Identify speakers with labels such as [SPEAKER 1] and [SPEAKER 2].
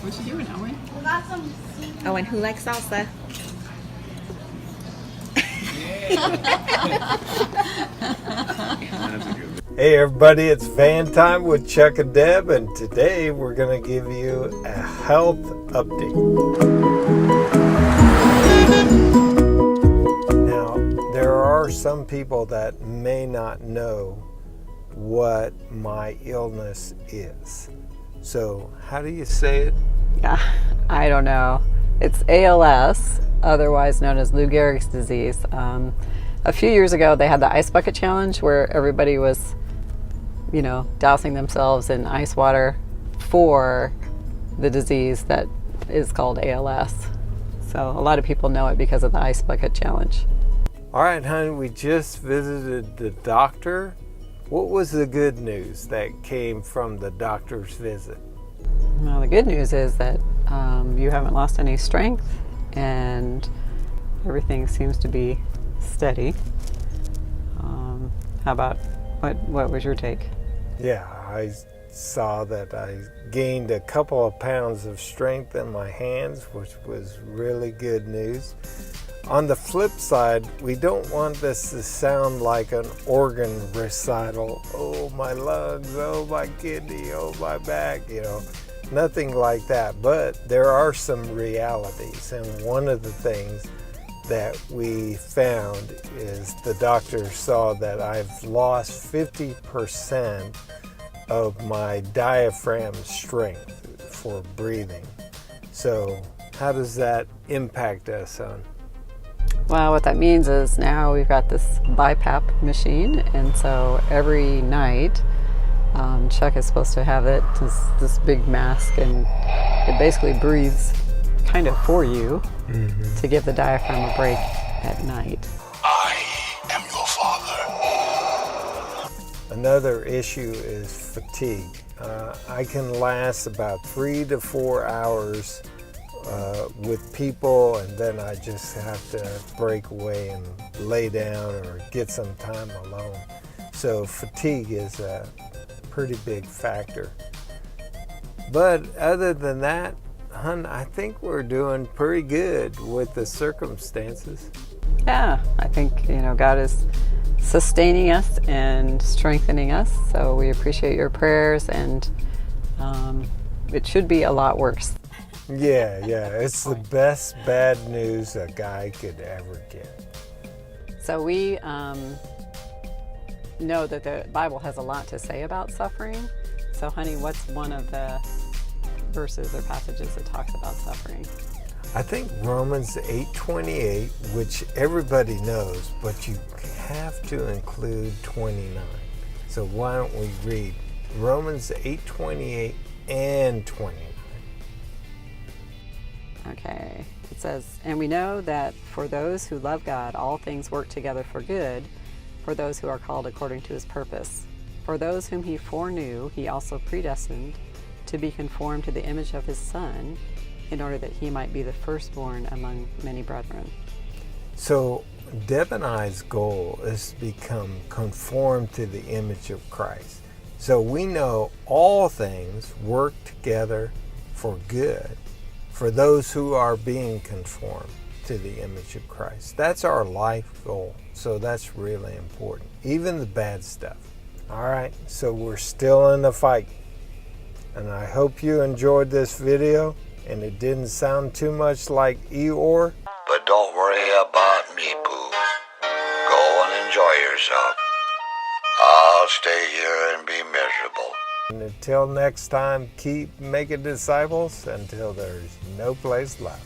[SPEAKER 1] What you doing, Owen?
[SPEAKER 2] We got some seafood.
[SPEAKER 3] Oh, and who likes salsa?
[SPEAKER 4] Hey everybody, it's Van Time with Chuck and Deb, and today we're going to give you a health update. Now, there are some people that may not know what my illness is. So, how do you say it?
[SPEAKER 5] I don't know. It's ALS, otherwise known as Lou Gehrig's disease. A few years ago, they had the ice bucket challenge where everybody was, dousing themselves in ice water for the disease that is called ALS. So a lot of people know it because of the ice bucket challenge.
[SPEAKER 4] All right, honey, we just visited the doctor. What was the good news that came from the doctor's visit?
[SPEAKER 5] Well, the good news is that you haven't lost any strength and everything seems to be steady. How about, what was your take?
[SPEAKER 4] Yeah, I saw that I gained a couple of pounds of strength in my hands, which was really good news. On the flip side, we don't want this to sound like an organ recital. Oh, my lungs, oh, my kidney, oh, my back, nothing like that. But there are some realities, and one of the things that we found is the doctor saw that I've lost 50% of my diaphragm strength for breathing. So how does that impact us, son?
[SPEAKER 5] Well, what that means is now we've got this BiPAP machine, and so every night Chuck is supposed to have it, this big mask, and it basically breathes kind of for you to give the diaphragm a break at night.
[SPEAKER 6] I am your father.
[SPEAKER 4] Another issue is fatigue. I can last about 3 to 4 hours with people, and then I just have to break away and lay down or get some time alone. So fatigue is a pretty big factor. But other than that, hon, I think we're doing pretty good with the circumstances.
[SPEAKER 5] Yeah, I think, God is sustaining us and strengthening us, so we appreciate your prayers, and it should be a lot worse.
[SPEAKER 4] Yeah, it's the best bad news a guy could ever get.
[SPEAKER 5] So we know that the Bible has a lot to say about suffering. So honey, what's one of the verses or passages that talks about suffering?
[SPEAKER 4] I think Romans 8:28, which everybody knows, but you have to include 29. So why don't we read Romans 8:28 and 29?
[SPEAKER 5] Okay, it says, "And we know that for those who love God, all things work together for good, for those who are called according to his purpose. For those whom he foreknew, he also predestined to be conformed to the image of his Son, in order that he might be the firstborn among many brethren."
[SPEAKER 4] So Deb and I's goal is to become conformed to the image of Christ. So we know all things work together for good for those who are being conformed to the image of Christ. That's our life goal. So that's really important, even the bad stuff. All right, so we're still in the fight. And I hope you enjoyed this video and it didn't sound too much like Eeyore.
[SPEAKER 6] But don't worry about me, boo. Go and enjoy yourself. I'll stay here and be miserable.
[SPEAKER 4] And until next time, keep making disciples until there's no place left.